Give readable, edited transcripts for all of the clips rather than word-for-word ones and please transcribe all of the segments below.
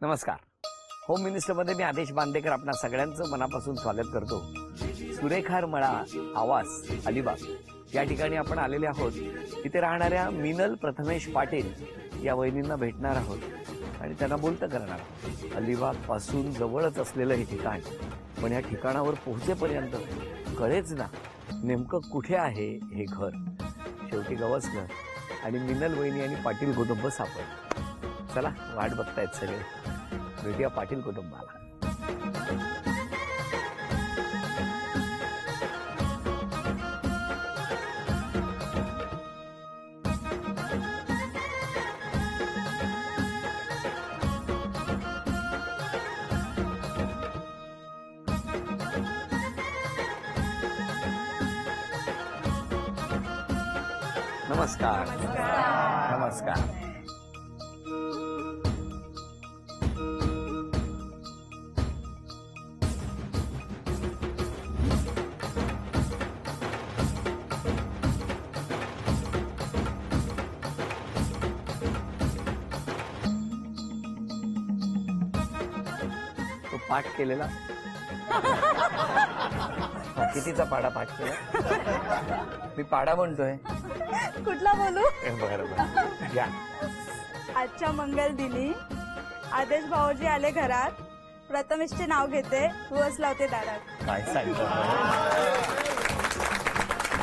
नमस्कार. होम मिनिस्टरमध्ये मी आदेश बांदेकर आपणा सगळ्यांचं मनापासून स्वागत करतो. सुरेखार मळा आवास अलिबाग या ठिकाणी आपण आलेले आहोत. इथे राहणाऱ्या मिनल प्रथमेश पाटील या वहिनींना भेटणार आहोत आणि त्यांना बोलतं करणार आहोत. अलिबाग पासून जवळच असलेलं हे ठिकाण, पण या ठिकाणावर पोहोचेपर्यंत कळेच ना नेमकं कुठे आहे हे घर. शेवटी गवसलं आणि मिनल वहिनी आणि पाटील कुटुंब सापडलं. चला, वाट बघतायत सगळे, भेटूया पाटील कुटुंबाला. नमस्कार. नमस्कार. तो पाठ केलेला कितीचा पाडा पाठ केला? मी पाडा म्हणतोय. कुठला बोलू? बरं घ्या. आजच्या मंगल दिनी आदेश भाऊजी आले घरात, प्रथमेशचे नाव घेते, तुळस लावते दारात. काय सांगतो,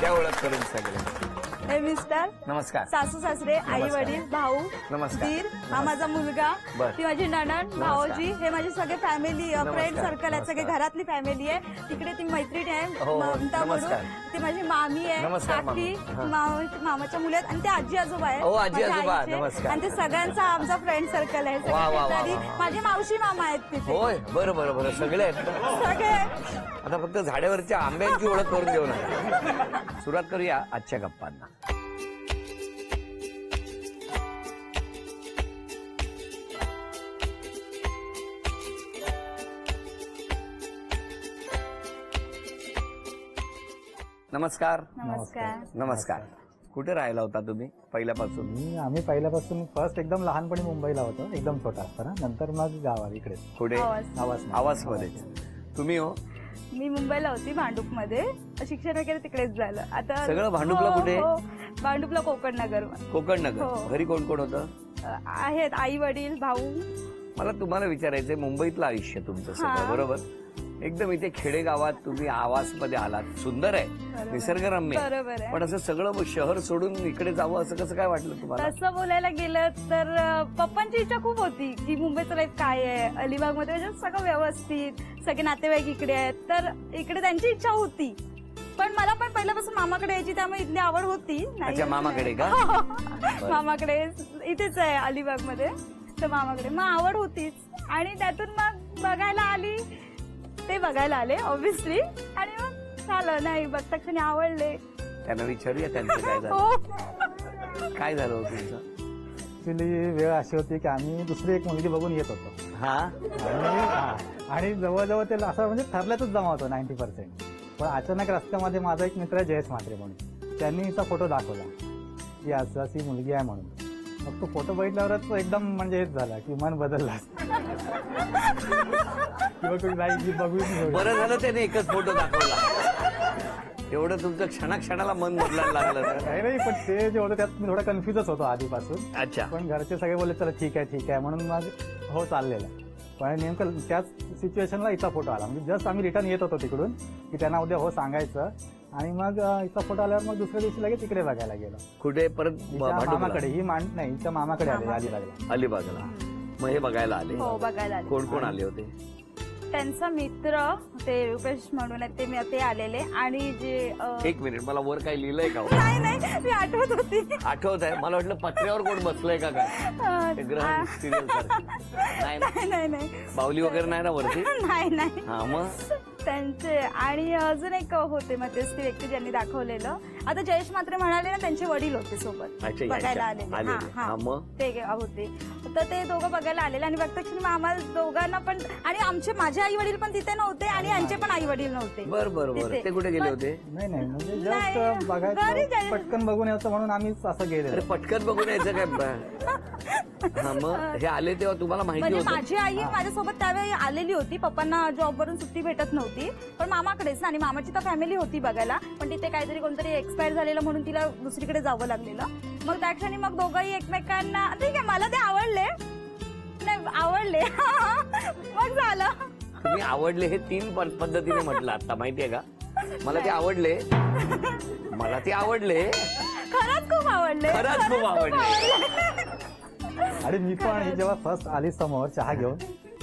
त्या ओळख करून सगळे. हे मिस्टर, नमस्कार. सासू सासरे, आई वडील, भाऊ, नमस्कार. दीर, हा माझा मुलगा, बर. ती माझी नणंद, भाऊजी, हे माझे सगळे फॅमिली फ्रेंड सर्कल आहेत, सगळे नमस्कार. घरातली फॅमिली आहे. तिकडे ती मैत्रीण आहे हो, ममता म्हणून, नमस्कार. ती माझी मामी आहे, नमस्कार, काकी, मामी. मामाच्या मुली आहेत, आणि ते आजी आजोबा आहेत. हो, आजी माझ्या आजोबा, आईचे. नमस्कार. आणि ते सगळ्यांचा आमचा फ्रेंड सर्कल आहे. वा, वा, वा, सगळे. वा, वा. माझे मावशी मामा आहेत तिथे. होय, बरं बरं बरं, सगळे आहेत ना? सगळे. आता फक्त झाडावरच्या आंब्यांची ओळख करून देऊ नका. सुरुवात करूया आजच्या गप्पांना. नमस्कार. नमस्कार. कुठे राहिला होता तुम्ही पहिल्यापासून? आम्ही पहिल्यापासून फर्स्ट एकदम लहानपणी मुंबईला होतो, एकदम छोटा असताना. नंतर मग गावात इकडे कुठे? आवासमध्ये. तुम्ही हो? मी मुंबईला होती, भांडूपमध्ये. शिक्षण वगैरे तिकडेच झालं. आता सगळं भांडूपला कुठे? भांडूपला कोकण नगर. कोकण नगर. हो. घरी कोण कोण होतं? आहेत आई वडील, भाऊ. मला तुम्हाला विचारायचंय, मुंबईतलं आयुष्य तुमचं सगळं हा. बरोबर, एकदम इथे खेडेगावात तुम्ही आवासमध्ये आलात, सुंदर आहे, बरोबर. निसर्गरम्य आहे. बरोबर आहे. पण असं सगळं शहर सोडून इकडे जावं असं कसं काय वाटलं तुम्हाला? तसं बोलायला गेलं तर पप्पांची इच्छा खूप होती की मुंबईचं लाईफ काय आहे, अलिबाग मध्ये म्हणजे सगळं व्यवस्थित, सगळे नातेवाईक इकडे आहेत, तर इकडे त्यांची इच्छा होती. पण मला पण पहिल्यापासून मामाकडे यायची, त्यामुळे इथली आवड होती. अच्छा, मामाकडे का? मामाकडे इथेच आहे अलिबाग मध्ये, तर मामाकडे मग आवड होतीच. आणि त्यातून मग बघायला आली, ते बघायला आले ऑब्व्हियसली, आणि मग झालं नाही बघता क्षणी आवडले. त्यांना विचारूया त्यांचं काय झालं. हो. काय झालं होतं तुमचं? ऍक्च्युली वेळ अशी होती की आम्ही दुसरी एक मुलगी बघून येत होतो. हा, आणि जवळजवळ ते असं म्हणजे ठरल्यातच जमा होतो 90%. पण अचानक रस्त्यामध्ये माझा एक मित्र आहे जयेश म्हात्रे म्हणून, त्यांनी हिचा फोटो दाखवला की असं अशी मुलगी आहे म्हणून. मग तो फोटो बघितल्यावरच एकदम म्हणजे हेच झाला की मन बदलला किंवा कोणी नाही बघून. बरं झालं त्याने एकच फोटो दाखवला, एवढं तुमचं क्षणाक्षणाला मन बदलायला लागलं तर. नाही, पण ते जे होतं त्यात मी थोडा कन्फ्युजच होतो आधीपासून. अच्छा. पण घरचे सगळे बोलले चला ठीक आहे म्हणून मग हो चाललेलं. पण नेमकं त्याच सिच्युएशनला हिचा फोटो आला. म्हणजे जस्ट आम्ही रिटर्न येत होतो तिकडून की त्यांना उद्या हो सांगायचं, आणि मग हिचा फोटो आल्यावर मग दुसऱ्या दिवशी लगेच तिकडे बघायला गेलो. कुठे? परत हिच्या मामाकडे. ही नाही, हिच्या मामाकडे आले अलिबागला. अलिबागला. मग हे बघायला आले? हो, बघायला आले. कोण कोण आले होते? त्यांचा मित्र ते रुपेश म्हणून आहेत, ते आलेले. आणि जे एक मिनिट, मला वर काय लिहिलंय का? नाही मी आठवत होती. आठवत आहे मला, वाटलं पत्र्यावर कोण बसलंय का काय? ते ग्रहण सिरियल नाही ना? नाही बाहुली वगैरे नाही ना वरती? नाही. हा, मग त्यांचे. आणि अजून एक होते मध्यस्थी व्यक्ती ज्यांनी दाखवलेलं. आता जयेश म्हात्रे म्हणाले ना, त्यांचे वडील होते सोबत अच्छा, बघायला आलेले. आलेले. हा, मग ते होते, तर ते दोघं बघायला आलेले. आणि बघता क्षणी आम्हाला दोघांना पण, आणि माझे आई वडील पण तिथे नव्हते, आणि यांचे पण आई वडील नव्हते. बर बर बर. तिथे. ते कुठे गेले पण- होते? नाही नाही म्हणजे नाही, जस्ट घरी बघायचं जायचं. पटकन बघून यायचं म्हणून आम्ही असं अरे गेलेलो. पटकन बघून यायचं काय? हा मग हे आले तेव्हा तुम्हाला माहिती म्हणजे होतं? माझी आई माझ्यासोबत त्यावेळी आलेली होती. पप्पांना जॉबवरून सुट्टी भेटत नव्हती, पण मामाकडेच ना, आणि मामाची तर फॅमिली होती बघायला, पण तिथे काहीतरी कोणतरी एक्सपायर झालेलं म्हणून तिला दुसरीकडे जावं लागलेलं. मग त्या क्षणी मग दोघंही एकमेकांना, ठीक आहे मला ते आवडले, नाही आवडले मग झालं. तुम्ही आवडले हे 3 पद्धतीने म्हटलं आता, माहितीये का? मला ते आवडले, मला ते आवडले, खरंच खूप आवडले, खरंच खूप आवडले. आणि मी पण ही जेव्हा फर्स्ट आली समोर चहा घेऊन,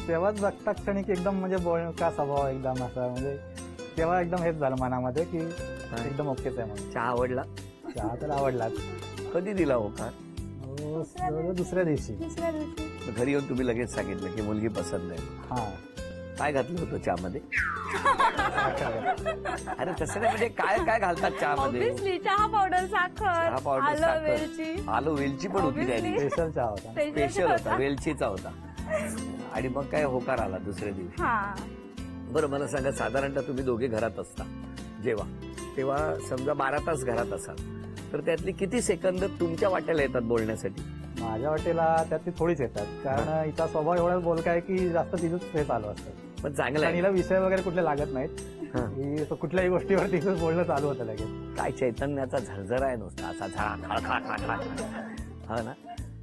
तेव्हाच बघता क्षणी की एकदम म्हणजे बोलका स्वभाव एकदम असा, म्हणजे तेव्हा एकदम हेच झालं मनामध्ये की एकदम ओकेच आहे म्हणून. चहा आवडला? चहा तर आवडलाच. कधी दिला हो का? हो, दुसऱ्या दिवशी. दुसऱ्या दिवशी घरी येऊन तुम्ही लगेच सांगितलं की मुलगी पसंत आहे. हा. काय घातलं होतं चहामध्ये? अरे तसं नाही, म्हणजे काय काय घालतात चहामध्ये? ऑब्विसली चहा पावडर, साखर, चहा पावडर, आलं, साखर. वेलची. आलं वेलची पण होती त्याची. स्पेशल चहा होता. स्पेशल होता, वेलचीचा होता. आणि मग काय होकार आला दुसऱ्या दिवशी. हा. बरं मला सांगा, साधारणतः तुम्ही दोघे घरात असता जेव्हा, तेव्हा समजा 12 तास घरात असाल, तर त्यातली किती सेकंद तुमच्या वाट्याला येतात बोलण्यासाठी? माझ्या वाटेला त्यातली थोडीच येतात, कारण हिचा स्वभाव एवढा बोलका आहे की जास्त तिथंच हे चालू असतं. पण चांगलं आणि आहे. हिला विषय वगैरे कुठले लागत नाहीत. हा. ही कुठल्याही गोष्टीवर तिथंच बोलणं चालू होतं लगेच. काय चैतन्याचा झरझर आहे नुसता, असा झळा खळखळा. हा ना,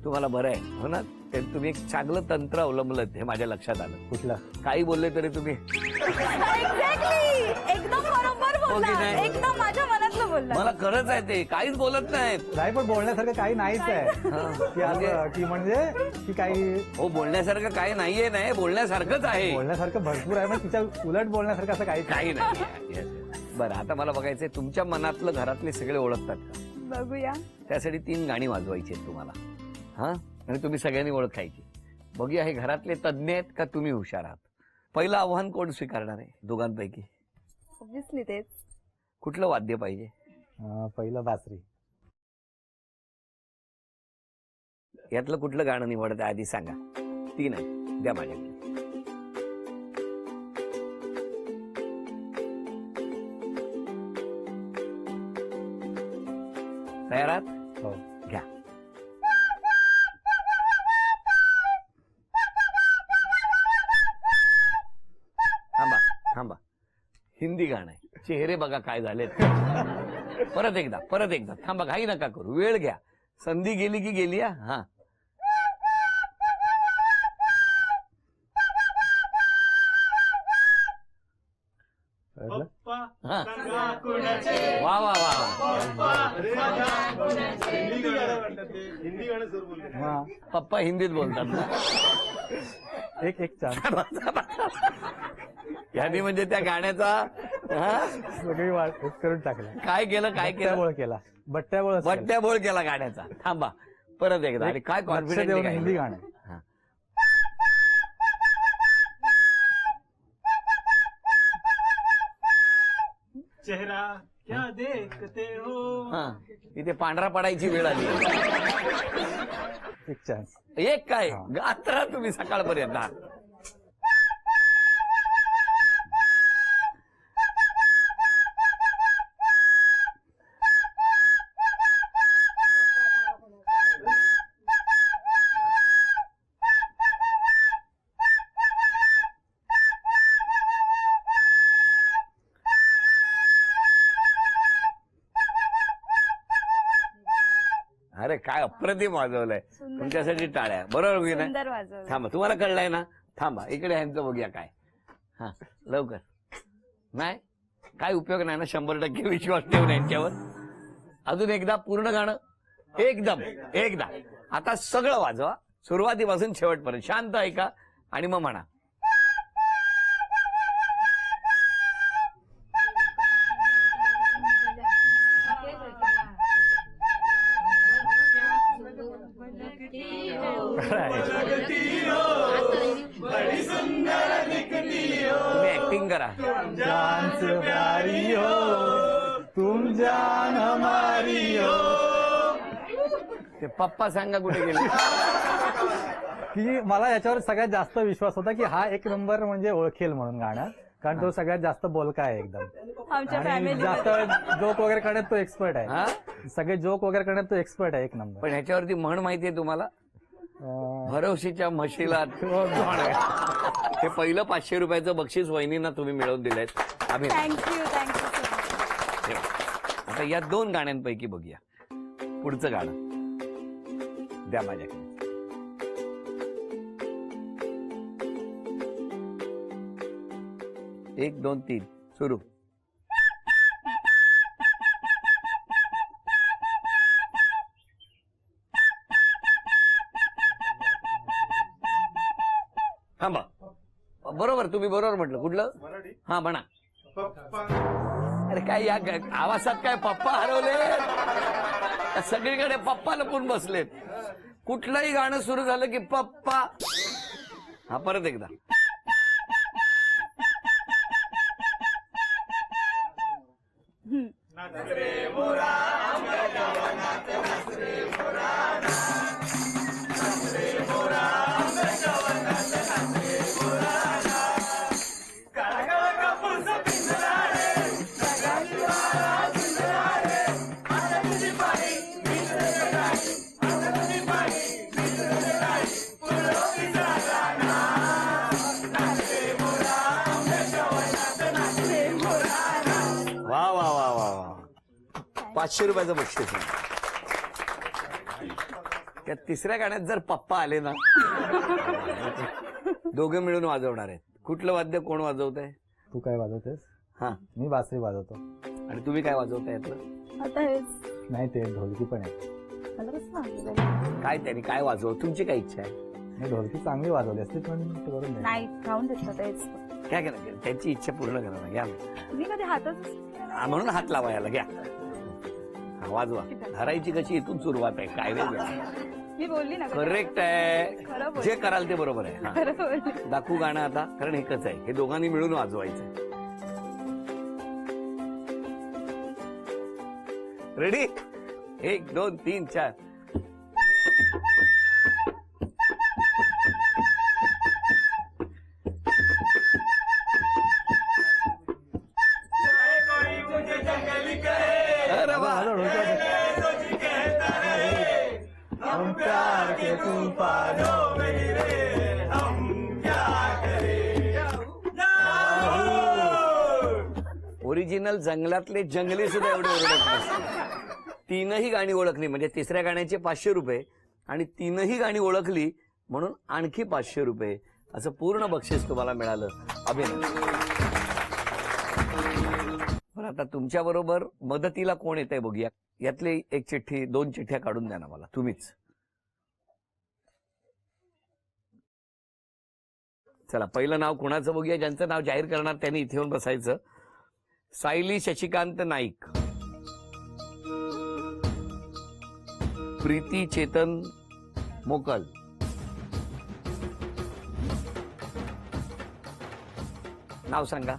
तुम्हाला बरं आहे हो ना. ते तुम्ही एक चांगलं तंत्र अवलंबलं, हे माझ्या लक्षात आलं. कुठलं? काही बोलले तरी तुम्ही एक्झॅक्टली, एकदम बरोबर हो की बोलला, नाही? एकदम माझ्या मनातलं बोलला. मला खरंच आहे ते, काहीच बोलत नाहीत. नाही, पण बोलण्यासारखं काही नाहीच आहे की असं की म्हणजे की काही हो, बोलण्यासारखं काही नाहीये, नाही बोलण्यासारखंच आहे. बोलण्यासारखं भरपूर आहे, पण तिच्या उलट बोलण्यासारखं असं काही काही नाही. Yes, yes. बरं, आता मला बघायचंय तुमच्या मनातलं घरातले सगळे ओळखतात का? बघूया. त्यासाठी 3 गाणी वाजवायची आहेत तुम्हाला. हा, आणि तुम्ही सगळ्यांनी ओळखायची. बघूया हे घरातले तज्ञ आहेत का तुम्ही हुशार आहात? पहिलं आव्हान कोण स्वीकारणार आहे दोघांपैकी? ऑब्विसली तेच. कुठलं वाद्य पाहिजे? पहिलं बासरी. यातलं कुठलं गाणं निवडत आधी सांगा. 3 आहे, द्या माझ्याकडे. तयार आहात? हो. घ्या. थांबा थांबा, हिंदी गाणं आहे. चेहरे बघा काय झालेत. परत एकदा थांबा, घाई नका करू, वेळ घ्या. संधी गेली की गेली. हा, कळलं? हा. वा वा वा वा. हा. पप्पा हिंदीत बोलतात ना. एक चान्स. यांनी म्हणजे त्या गाण्याचा हा? सगळी वाट करून टाकलं. काय केलं बट्ट्याबोळ केला. बट्ट्याबोळ केला गाण्याचा. थांबा, परत एकदा. आणि काय लक्ष कॉन्फिडन्स देऊन हिंदी गाणं. चेहरा क्या देखते हो. हा, इथे पांढरा पडायची वेळ आली. एक चान्स. एक काय हा. गात राहा तुम्ही सकाळपर्यंत. हा. अरे काय अप्रतिम वाजवलंय. सुंदर. तुमच्यासाठी टाळ्या. बरोबर की नाही? सुंदर वाजवलं. थांबा, तुम्हाला कळलंय ना? थांबा, इकडे ह्यांचं बघूया काय. हा, लवकर. नाही काय उपयोग नाही ना, 100% विश्वास ठेवून यांच्यावर. अजून एकदा पूर्ण गाणं. एकदा आता सगळं वाजवा, सुरुवातीपासून शेवटपर्यंत. शांत ऐका आणि मग म्हणा. तुम्ही ऍक्टिंग करा. जान से प्यारी हो तुम, जान हमारी हो. ते पप्पा सांगा कुठे गेले. की मला याच्यावर सगळ्यात जास्त विश्वास होता की हा एक नंबर म्हणजे ओळखेल म्हणून गाणं, कारण तो सगळ्यात जास्त बोलका आहे एकदम. आमच्या आणि फॅमिली जास्त जोक वगैरे करण्यात तो एक्सपर्ट आहे. हा सगळे जोक वगैरे करण्यात तो एक्सपर्ट आहे, एक नंबर. पण ह्याच्यावरती म्हण माहितीये तुम्हाला, भरवशीच्या म्हशीला तोंड आहे. हे पहिलं 500 रुपयाचं बक्षीस वहिनींना तुम्ही मिळवून दिलंय. अभिनंदन. थँक्यू ठेवा. आता या 2 गाण्यांपैकी बघूया पुढचं गाणं. द्या माझ्याकडे. 1 2 3 सुरू. थांबा. बरोबर, तुम्ही बरोबर म्हटलं. कुठलं? हा म्हणा. अरे काय या आवाजात काय पप्पा हरवले? सगळीकडे पप्पा लपून बसलेत. कुठलंही गाणं सुरू झालं की पप्पा. हा परत एकदा. वा वा वा वा वा. 500 रुपयाचं बक्षीस. त्या तिसऱ्या गाण्यात जर पप्पा आले ना, दोघे मिळून वाजवणार आहेत. कुठलं वाद्य कोण वाजवत आहे? तू काय वाजवतेस? हा, मी बासरी वाजवतो. आणि तुम्ही काय वाजवताय यातलं? आता हेच नाही, ते ढोलकी पण आहे. मला कसं सांगितलं? काय त्यांनी काय वाजव? तुमची काय इच्छा आहे? मी ढोलकी चांगली वाजवली असते, पण ते करून दे. नाही खाऊन देतात तेच. काय करा, त्यांची इच्छा पूर्ण करा ना. घ्या मी कधी हातच म्हणून हात लावा याला. घ्या हा, वाजवा. धरायची कशी इथून सुरुवात आहे. काय नाही, मी बोलली ना. करेक्ट आहे. खरं बोल. जे कराल ते बरोबर आहे. हा, खरं बोलली. दाखवू गाणं आता, कारण एकच आहे. हे दोघांनी मिळून वाजवायचं. रेडी? 1 2 3 4. अरे वा. हम प्यार के तूफानों में गिरे, हम क्या ओरिजिनल जंगलातले जंगली सुद्धा एवढे ओरडत नसते. 3ही गाणी ओळखली म्हणजे तिसऱ्या गाण्याचे 500 रुपये आणि 3ही गाणी ओळखली म्हणून आणखी 500 रुपये असं पूर्ण बक्षीस तुम्हाला मिळालं. अभिनंदन. बरं, आता तुमच्या बरोबर मदतीला कोण येत आहे बघूया. यातली 1 चिठ्ठी 2 चिठ्ठ्या काढून द्या ना मला. तुम्हीच. चला, पहिलं नाव कुणाचं बघूया. ज्यांचं नाव जाहीर करणार त्यांनी इथे येऊन बसायचं. सायली शशिकांत नाईक, प्रीती चेतन मोकल, नाव सांगा.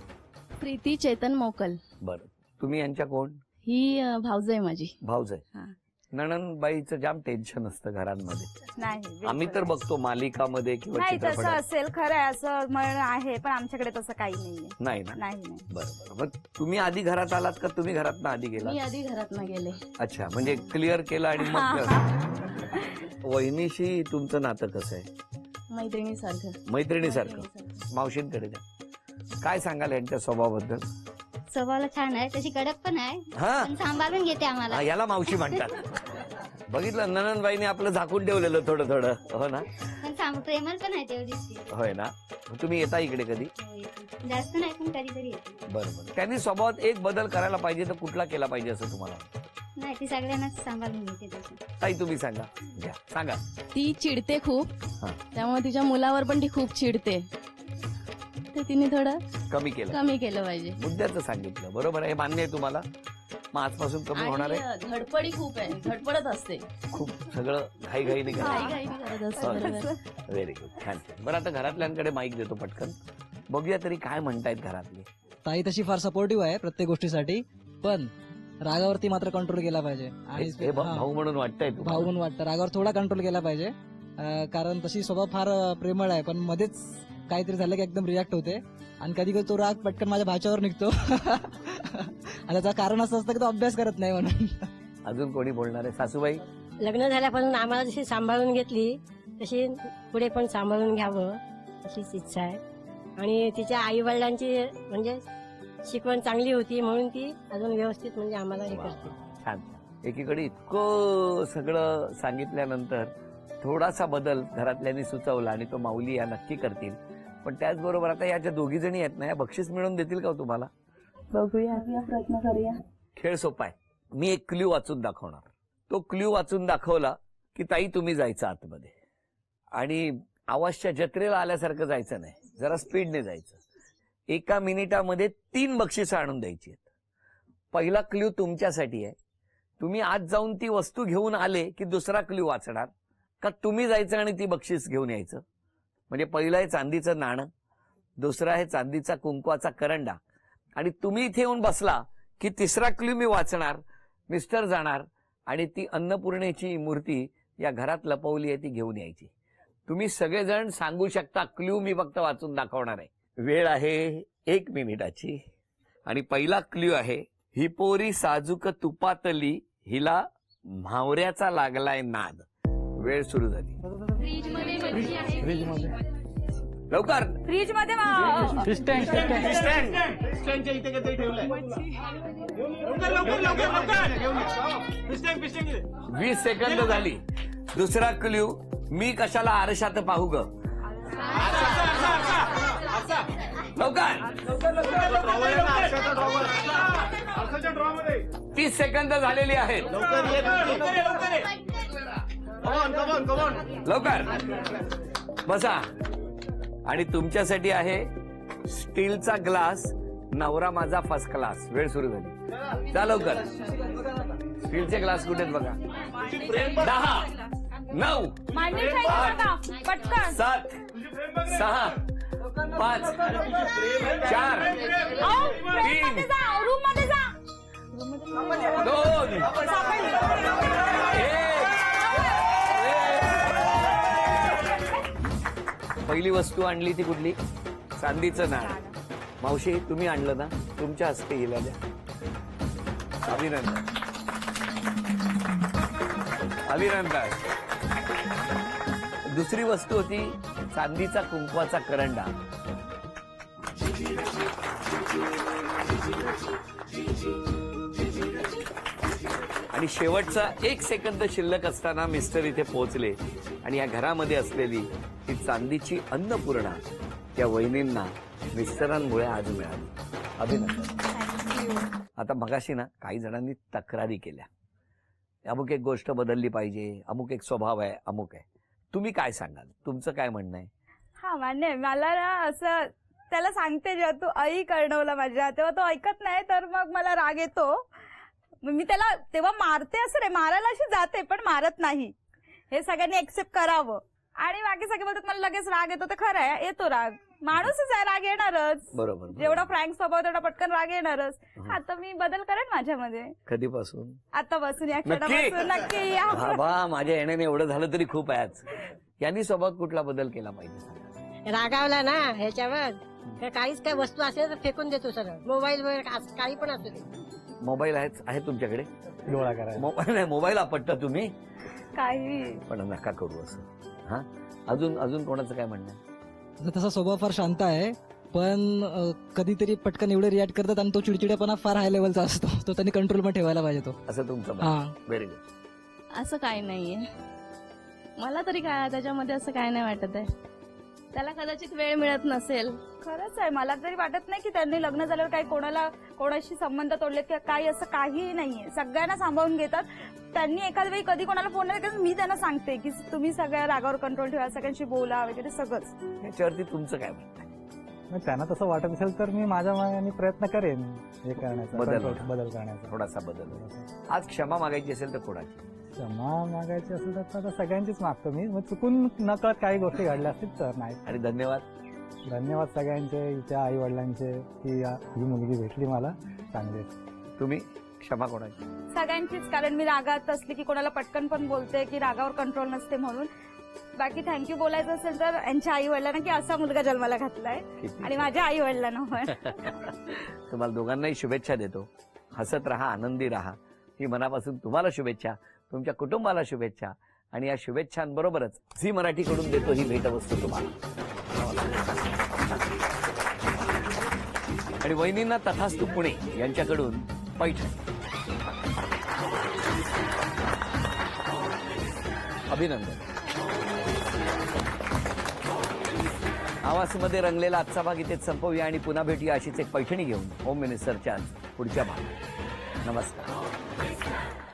प्रीती चेतन मोकल. बर, तुम्ही यांच्या कोण? ही भाऊज आहे माझी. भाऊज आहे. हा. नणंदबाईचं जाम टेन्शन असतं घरांमध्ये. नाही आम्ही तर बघतो मालिकामध्ये किंवा नाही तसं चित्रपटात. असेल, खरं आहे असं म्हण आहे, पण आमच्याकडे तसं काही नाहीये. नाही ना? नाही नाही. बरं. मग तुम्ही आधी घरात आलात का तुम्ही घरात आधी गेला? मी आधी घरात गेले. अच्छा, म्हणजे क्लिअर केलं आणि मग वहिनीशी तुमचं नातं कसं आहे? मैत्रिणीसारखं. मैत्रिणीसारखं. मावशींकडे द्या. काय सांगाल यांच्या स्वभावाबद्दल? स्वभावाला छान आहे, तशी कडक पण आहे, हा, पण सांभाळून घेते आम्हाला. हा, याला मावशी म्हणतात. बघितलं, ननंदबाईने आपलं झाकून ठेवलेलं थोडं थोडं. हो ना? पण प्रेमळ पण आहे तेवढीच. होय ना? मग तुम्ही येता इकडे कधी? जास्त नाही, पण कधीतरी येते. बरोबर. त्यांनी स्वभावात एक बदल करायला पाहिजे तर कुठला केला पाहिजे असं तुम्हाला वाटतं? नाही, ती सगळ्यांनाच सांभाळून घेते तशी. ताई तुम्ही सांगा. घ्या, सांगा. ती चिडते खूप, हा. त्यामुळे तिच्या मुलावर पण ती खूप चिडते. ते तिने थोडं कमी केलं. कमी केलं पाहिजे. मुद्द्याचं सांगितलं. बरोबर आहे. मान्य आहे तुम्हाला? मग आजपासून कमी होणार आहे. आणि धडपडी खूप आहे, धडपडत असते. खूप सगळं घाईघाईने घाई करत असते. बरोबर. Very good. छान. बरं, आता घरातल्यांकडे माईक देतो पटकन. बघूया तरी काय म्हणतायत घरातले. ताई तशी फार सपोर्टिव्ह आहे प्रत्येक गोष्टीसाठी, पण रागावरती मात्र कंट्रोल केला पाहिजे. आणि हे भाऊ म्हणून वाटतंय भाऊ तुम्हाला? म्हणून वाटतं, रागावर थोडा कंट्रोल केला पाहिजे. कारण तशी स्वभाव फार प्रेमळ आहे, पण मध्येच काहीतरी झालं की एकदम रिॲक्ट होते. आणि कधी कधी तो राग पटकन माझ्या भाच्यावर निघतो. आणि त्याचं कारण असं असतं की तो अभ्यास करत नाही म्हणून. अजून कोणी बोलणार आहे? सासूबाई. लग्न झाल्यापासून आम्हाला जशी सांभाळून घेतली तशी पुढे पण सांभाळून घ्यावं अशीच इच्छा आहे. आणि तिच्या आई वडिलांची म्हणजे शिकवण चांगली होती म्हणून ती अजून व्यवस्थित म्हणजे आम्हाला हे करते. छान. एकीकडे इतकं सगळं सांगितल्यानंतर थोडासा बदल घरातल्यांनी सुचवला आणि तो माऊली या नक्की करतील. पण त्याचबरोबर आता या ज्या दोघी जणी आहेत ना, या बक्षीस मिळवून देतील का हो तुम्हाला? बघूया, प्रयत्न करूया. खेळ सोपा आहे. मी एक क्ल्यू वाचून दाखवणार. तो क्ल्यू वाचून दाखवला की ताई तुम्ही जायचं आतमध्ये आणि आवाजच्या जत्रेला आल्यासारखं जायचं नाही, जरा स्पीडने जायचं. 1 मिनिटामध्ये 3 बक्षिसं आणून द्यायची आहेत. पहिला क्ल्यू तुमच्यासाठी आहे. तुम्ही आज जाऊन ती वस्तू घेऊन आले की दुसरा क्ल्यू वाचणार का तुम्ही जायचं आणि ती बक्षीस घेऊन यायचं. म्हणजे पहिलं आहे चांदीचं नाणं, दुसरा आहे चांदीचा कुंकवाचा करंडा आणि तुम्ही इथे येऊन बसला की तिसरा क्ल्यू मी वाचणार, मिस्टर जाणार आणि ती अन्नपूर्णेची मूर्ती या घरात लपवली आहे ती घेऊन यायची. तुम्ही सगळेजण सांगू शकता. क्ल्यू मी फक्त वाचून दाखवणार आहे. वेळ आहे 1 मिनिटाची आणि पहिला क्ल्यू आहे ही पोरी साजूक तुपातली हिला म्हावऱ्याचा लागलाय नाद. वेळ सुरू झाली. लवकर. फ्रीज मध्ये स्टँडच्या इथे काहीतरी ठेवलंय. लवकर लवकर लवकर लवकर. पिस्टन 20 सेकंद झाली. दुसरा क्ल्यू मी कशाला आरशात पाहू ग. लवकर. 30 सेकंद झालेली आहेत. लवकर बसा. आणि तुमच्यासाठी आहे स्टीलचा ग्लास, नवरा माझा फर्स्ट क्लास. वेळ सुरू झाली. जा लवकर. स्टीलचे ग्लास कुठे आहेत बघा. 10 9 पटकन 7 6 5 4 3 रूम मध्ये जा. 2 पहिली वस्तू आणली ती कुठली? चांदीचं नाणं. मावशी तुम्ही आणलं ना, तुमच्या हस्ते हिला द्या. अभिनंदन अभिनंदन. दुसरी वस्तू होती चांदीचा कुंकवाचा करंडा. आणि शेवटचा 1 सेकंद शिल्लक असताना मिस्टर इथे पोहोचले आणि या घरामध्ये असलेली ही चांदीची अन्नपूर्णा त्या वहिनींना मिस्टरांमुळे आज मिळाली. अभिनंदन. आता मगाशी ना काही जणांनी तक्रारी केल्या. अमुक एक गोष्ट बदलली पाहिजे, अमुक एक स्वभाव आहे, अमुक आहे. तुम्ही काय सांगाल? तुमचं काय म्हणणं आहे? हा मान्य आहे. मला ना असं त्याला सांगते जेव्हा तू आई कळणवला माझ्या, तेव्हा तो ऐकत नाही तर मग मला राग येतो. मी त्याला तेव्हा मारते असं नाही, मारायला अशी जाते पण मारत नाही. हे सगळ्यांनी एक्सेप्ट करावं. आणि बाकी सगळे बोलतात मला लगेच राग येतो. तर खरं आहे, येतो राग. माणूसच आहे, राग येणारच. बरोबर. जेवढा फ्रँक स्वभाव तेवढा पटकन राग येणारच. आता मी बदल करेन माझ्यामध्ये. कधीपासून? आता बसून या क्षणापासून नक्की या. बाबा माझ्या येण्याने एवढं झालं तरी खूप आहे आज. यांनी स्वभावात कुठला बदल केला पाहिजे? रागावला ना ह्याच्यावर तर काहीच काय वस्तू असेल तर फेकून देतो सरळ. मोबाईल वगैरे काही पण असू दे. मोबाईल आहे तुमच्याकडे? डोळा करायला मोबाईल नाही, मोबाईल आपटता तुम्ही. काही पण नका करू असं. हा अजून कोणाचं काय म्हणणं आहे? तसा स्वभाव फार शांत आहे पण कधीतरी पटकन एवढे रिॲक्ट करतात आणि तो चिडचिडेपणा फार हाय लेवलचा असतो. तो त्यांनी कंट्रोल मध्ये ठेवायला पाहिजे तो. असं तुमचं हा. Very good. असं काही नाहीये. मला तरी काय त्याच्यामध्ये असं काय नाही वाटत आहे. त्याला कदाचित वेळ मिळत नसेल. खरंच आहे. मला तरी वाटत नाही की त्यांनी लग्न झाल्यावर काही कोणाशी संबंध तोडलेत किंवा काही असं काहीही नाहीये. सगळ्यांना सांभाळून घेतात. त्यांनी एखाद्या वेळी कधी कोणाला फोन नाही केला मी त्यांना सांगते की तुम्ही सगळ्या रागावर कंट्रोल ठेवा, सगळ्यांशी बोला वगैरे सगळंच. याच्यावरती तुमचं काय म्हणणं आहे? मग त्यांना तसं वाटत असेल तर मी माझ्या मागाने प्रयत्न करेन हे करण्याचा, बदल करण्याचा. थोडासा बदल. आज क्षमा मागायची असेल तर कोणाची? क्षमा मागायची असेल तर आता सगळ्यांचीच मागतो मी. मग चुकून नकळत काही गोष्टी घडल्या असतील तर नाही. आणि धन्यवाद. धन्यवाद सगळ्यांचे, हिच्या आई वडिलांचे की ही मुलगी भेटली मला चांगली. तुम्ही क्षमा कोणाची? सगळ्यांचीच. कारण मी रागात असली की कोणाला पटकन पण बोलते की रागावर कंट्रोल नसते म्हणून. बाकी थँक्यू बोलायचं असेल तर यांच्या आई वडिलांना की असा मुलगा जन्माला घातलाय किती आणि माझ्या आई वडिलांना पण. तुम्हाला दोघांनाही शुभेच्छा देतो. हसत राहा, आनंदी राहा, ही मनापासून तुम्हाला शुभेच्छा, तुमच्या कुटुंबाला शुभेच्छा आणि या शुभेच्छांबरोबरच झी मराठीकडून देतो ही भेटवस्तू तुम्हाला. आणि वहिनींना तथास्तु पुणे यांच्याकडून पैठणी. अभिनंदन. आवासमध्ये रंगलेला आजचा भाग इथेच संपवूया आणि पुन्हा भेटूया अशीच एक पैठणी घेऊन होम मिनिस्टरच्या पुढच्या भागात. नमस्कार.